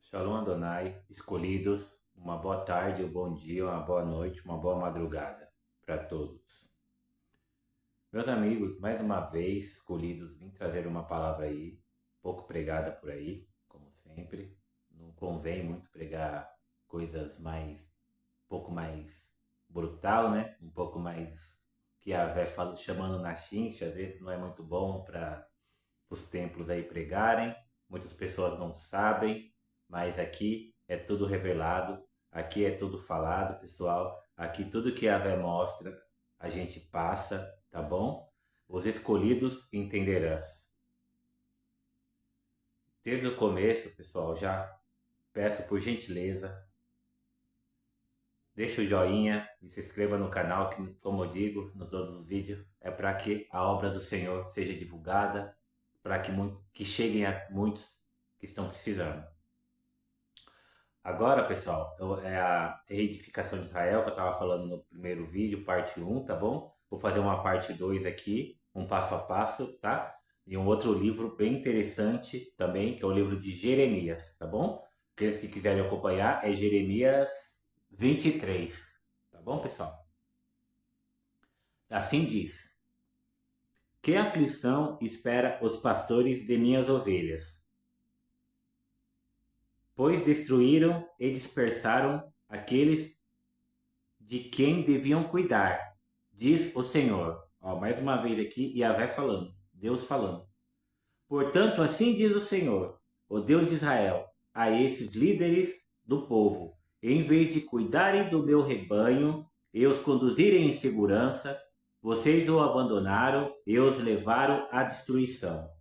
Shalom Adonai, escolhidos, uma boa tarde, um bom dia, uma boa noite, uma boa madrugada para todos. Meus amigos, mais uma vez, escolhidos, vim trazer uma palavra aí, pouco pregada por aí, como sempre. Não convém muito pregar coisas um pouco mais brutal, né? Um pouco mais que a Vé fala, chamando na chincha, às vezes não é muito bom para os templos aí pregarem. Muitas pessoas não sabem, mas aqui é tudo revelado, aqui é tudo falado, pessoal. Aqui tudo que a Vé mostra, a gente passa, tá bom? Os escolhidos entenderás. Desde o começo, pessoal, já peço por gentileza, deixa o joinha e se inscreva no canal, que como eu digo nos outros vídeos, é para que a obra do Senhor seja divulgada, para que cheguem a muitos que estão precisando. Agora, pessoal, é a reedificação de Israel, que eu estava falando no primeiro vídeo, parte 1, tá bom? Vou fazer uma parte 2 aqui, um passo a passo, tá? E um outro livro bem interessante também, que é o livro de Jeremias, tá bom? Aqueles que quiserem acompanhar, é Jeremias 23, tá bom, pessoal? Assim diz: que aflição espera os pastores de minhas ovelhas? Pois destruíram e dispersaram aqueles de quem deviam cuidar, diz o Senhor. Ó, mais uma vez aqui, Yahvé falando, Deus falando. Portanto, assim diz o Senhor, o Deus de Israel, a esses líderes do povo: em vez de cuidarem do meu rebanho e os conduzirem em segurança, vocês o abandonaram e os levaram à destruição.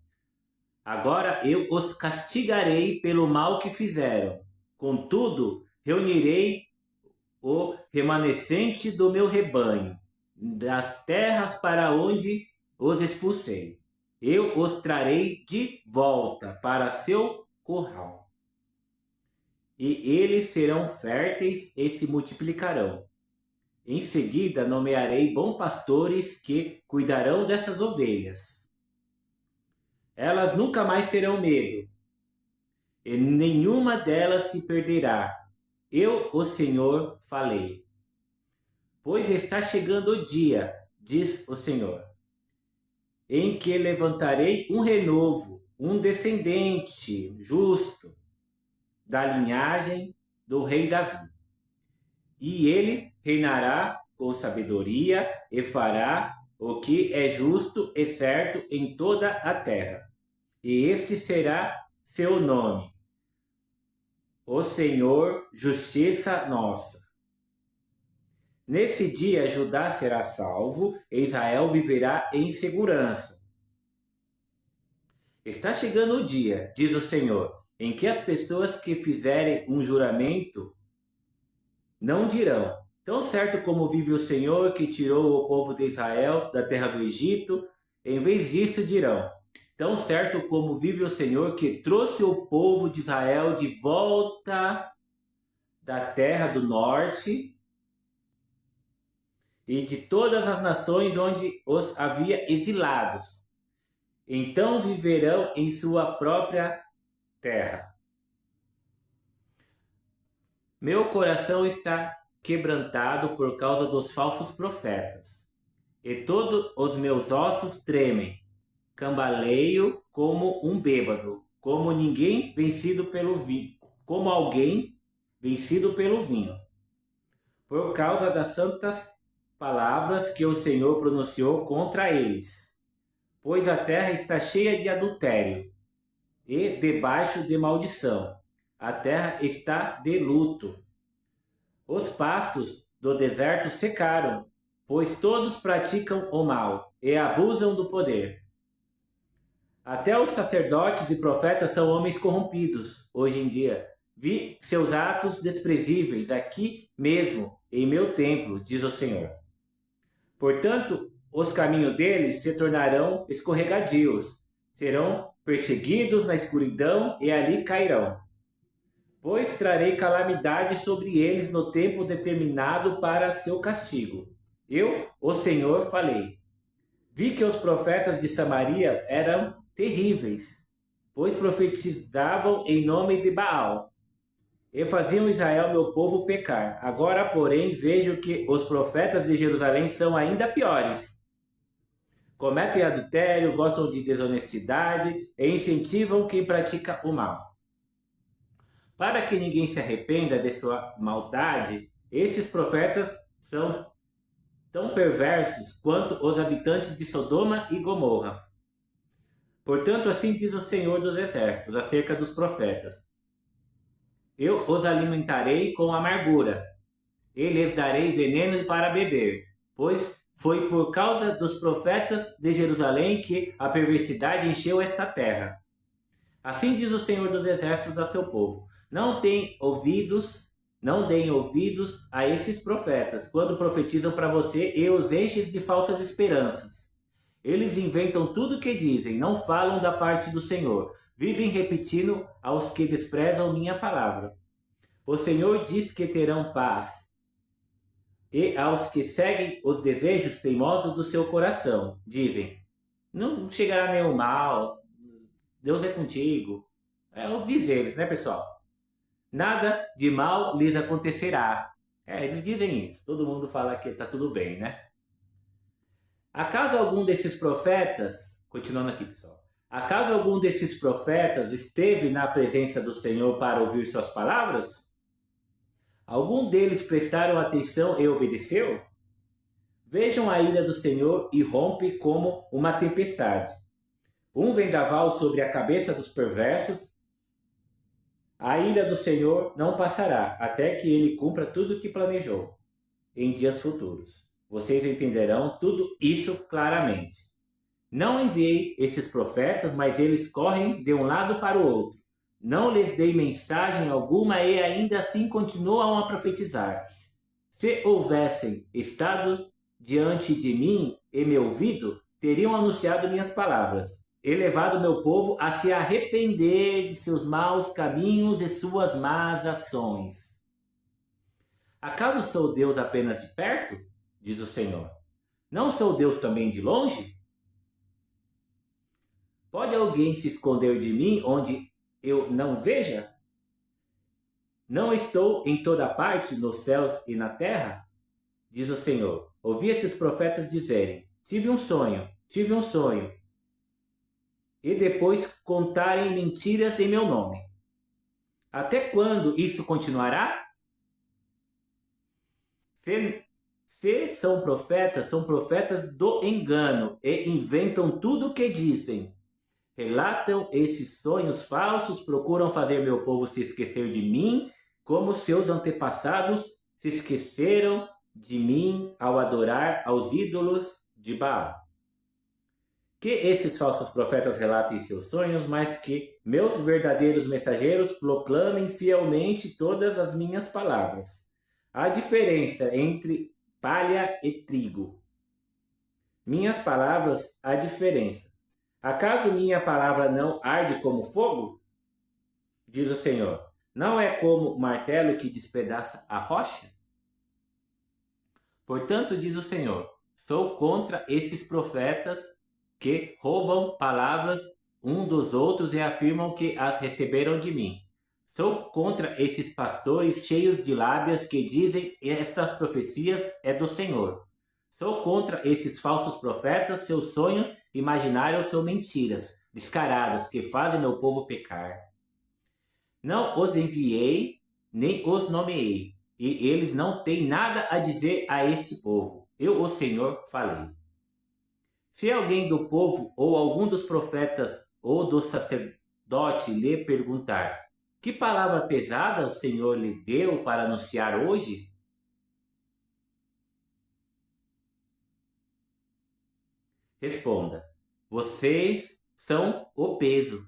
Agora eu os castigarei pelo mal que fizeram. Contudo, reunirei o remanescente do meu rebanho, das terras para onde os expulsei. Eu os trarei de volta para seu curral. E eles serão férteis e se multiplicarão. Em seguida nomearei bons pastores que cuidarão dessas ovelhas. Elas nunca mais terão medo, e nenhuma delas se perderá. Eu, o Senhor, falei. Pois está chegando o dia, diz o Senhor, em que levantarei um renovo, um descendente justo da linhagem do rei Davi. E ele reinará com sabedoria e fará o que é justo e certo em toda a terra. E este será seu nome: o Senhor, justiça nossa. Nesse dia Judá será salvo e Israel viverá em segurança. Está chegando o dia, diz o Senhor, em que as pessoas que fizerem um juramento não dirão: tão certo como vive o Senhor que tirou o povo de Israel da terra do Egito. Em vez disso dirão: tão certo como vive o Senhor que trouxe o povo de Israel de volta da terra do norte e de todas as nações onde os havia exilados. Então viverão em sua própria terra. Meu coração está quebrantado por causa dos falsos profetas, e todos os meus ossos tremem. Cambaleio como um bêbado, como alguém vencido pelo vinho, por causa das santas palavras que o Senhor pronunciou contra eles. Pois a terra está cheia de adultério e debaixo de maldição. A terra está de luto. Os pastos do deserto secaram, pois todos praticam o mal e abusam do poder. Até os sacerdotes e profetas são homens corrompidos hoje em dia. Vi seus atos desprezíveis aqui mesmo, em meu templo, diz o Senhor. Portanto, os caminhos deles se tornarão escorregadios, serão perseguidos na escuridão e ali cairão. Pois trarei calamidade sobre eles no tempo determinado para seu castigo. Eu, o Senhor, falei. Vi que os profetas de Samaria eram terríveis, pois profetizavam em nome de Baal. e faziam Israel, meu povo, pecar. Agora, porém, vejo que os profetas de Jerusalém são ainda piores. Cometem adultério, gostam de desonestidade e incentivam quem pratica o mal. Para que ninguém se arrependa de sua maldade, esses profetas são tão perversos quanto os habitantes de Sodoma e Gomorra. Portanto, assim diz o Senhor dos Exércitos acerca dos profetas: eu os alimentarei com amargura, e lhes darei veneno para beber, pois foi por causa dos profetas de Jerusalém que a perversidade encheu esta terra. Assim diz o Senhor dos Exércitos a seu povo: não deem ouvidos a esses profetas, quando profetizam para você e os enchem de falsas esperanças. Eles inventam tudo o que dizem, não falam da parte do Senhor. Vivem repetindo aos que desprezam minha palavra. O Senhor diz que terão paz, e aos que seguem os desejos teimosos do seu coração, dizem: não chegará nenhum mal, Deus é contigo. É os dizeres, né, pessoal? Nada de mal lhes acontecerá. Eles dizem isso. Todo mundo fala que está tudo bem, né? Acaso algum desses profetas, continuando aqui, pessoal, acaso algum desses profetas esteve na presença do Senhor para ouvir suas palavras? Algum deles prestaram atenção e obedeceu? Vejam a ira do Senhor e rompe como uma tempestade. Um vendaval sobre a cabeça dos perversos. A ira do Senhor não passará, até que ele cumpra tudo o que planejou em dias futuros. Vocês entenderão tudo isso claramente. Não enviei esses profetas, mas eles correm de um lado para o outro. Não lhes dei mensagem alguma e ainda assim continuam a profetizar. Se houvessem estado diante de mim e me ouvido, teriam anunciado minhas palavras e levado meu povo a se arrepender de seus maus caminhos e suas más ações. Acaso sou Deus apenas de perto? Diz o Senhor. Não sou Deus também de longe? Pode alguém se esconder de mim onde eu não veja? Não estou em toda parte, nos céus e na terra? Diz o Senhor. Ouvi esses profetas dizerem: tive um sonho, e depois contarem mentiras em meu nome. Até quando isso continuará? Se são profetas do engano e inventam tudo o que dizem. Relatam esses sonhos falsos, procuram fazer meu povo se esquecer de mim, como seus antepassados se esqueceram de mim ao adorar aos ídolos de Baal. Que esses falsos profetas relatem seus sonhos, mas que meus verdadeiros mensageiros proclamem fielmente todas as minhas palavras. Há diferença entre palha e trigo. Minhas palavras, há diferença. Acaso minha palavra não arde como fogo? Diz o Senhor. Não é como martelo que despedaça a rocha? Portanto, diz o Senhor, sou contra esses profetas que roubam palavras um dos outros e afirmam que as receberam de mim. Sou contra esses pastores cheios de lábias que dizem estas profecias é do Senhor. Sou contra esses falsos profetas, seus sonhos imaginários são mentiras, descaradas, que fazem meu povo pecar. Não os enviei, nem os nomeei, e eles não têm nada a dizer a este povo. Eu, o Senhor, falei. Se alguém do povo, ou algum dos profetas, ou do sacerdote lhe perguntar: que palavra pesada o Senhor lhe deu para anunciar hoje? Responda: vocês são o peso.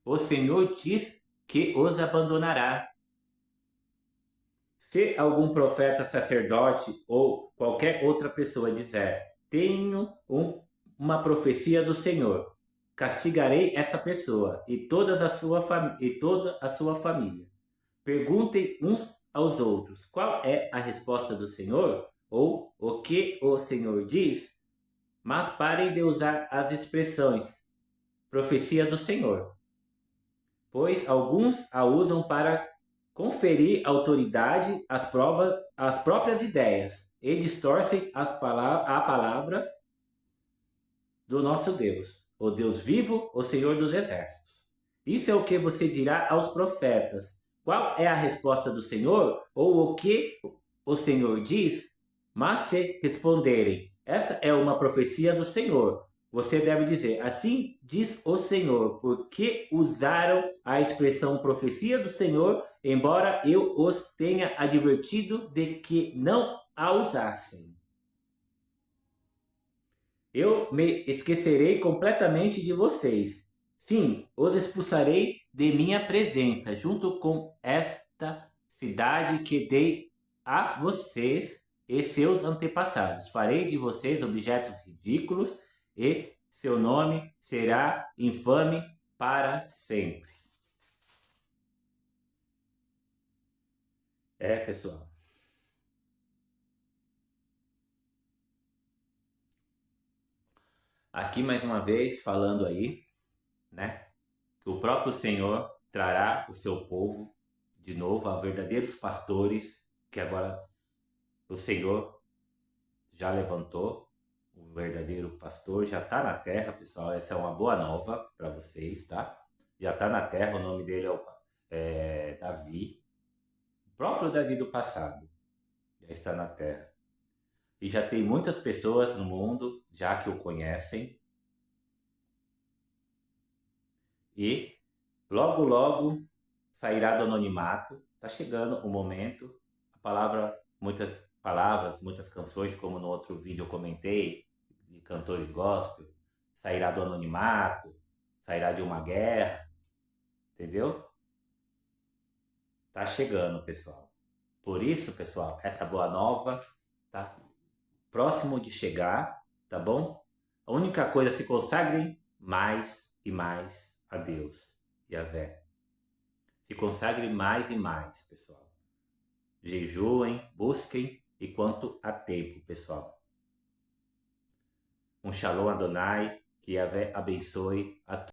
O Senhor diz que os abandonará. Se algum profeta, sacerdote ou qualquer outra pessoa disser: tenho uma profecia do Senhor, castigarei essa pessoa e toda a sua família. Perguntem uns aos outros: qual é a resposta do Senhor? Ou o que o Senhor diz? Mas parem de usar as expressões profecia do Senhor, pois alguns a usam para conferir autoridade às próprias ideias e distorcem a palavra do nosso Deus, o Deus vivo, o Senhor dos exércitos. Isso é o que você dirá aos profetas. Qual é a resposta do Senhor? Ou o que o Senhor diz? Mas se responderem, esta é uma profecia do Senhor, você deve dizer, assim diz o Senhor, porque usaram a expressão profecia do Senhor, embora eu os tenha advertido de que não a usassem. Eu me esquecerei completamente de vocês. Sim, os expulsarei de minha presença, junto com esta cidade que dei a vocês e seus antepassados. Farei de vocês objetos ridículos e seu nome será infame para sempre. Pessoal. Aqui mais uma vez falando aí, né? Que o próprio Senhor trará o seu povo de novo a verdadeiros pastores, que agora o Senhor já levantou, o verdadeiro pastor já está na terra, pessoal. Essa é uma boa nova para vocês, tá? Já está na terra, o nome dele é Davi, o próprio Davi do passado, já está na terra. E já tem muitas pessoas no mundo já que o conhecem. E logo, logo sairá do anonimato. Está chegando o momento. Muitas palavras, muitas canções, como no outro vídeo eu comentei, de cantores gospel, sairá do anonimato, sairá de uma guerra, entendeu? Tá chegando, pessoal. Por isso, pessoal, essa boa nova tá próximo de chegar, tá bom? A única coisa, se consagrem mais e mais a Deus e a Vé. Se consagrem mais e mais, pessoal. Jejuem, busquem enquanto há tempo, pessoal. Um Shalom Adonai, que Yahvé abençoe a todos.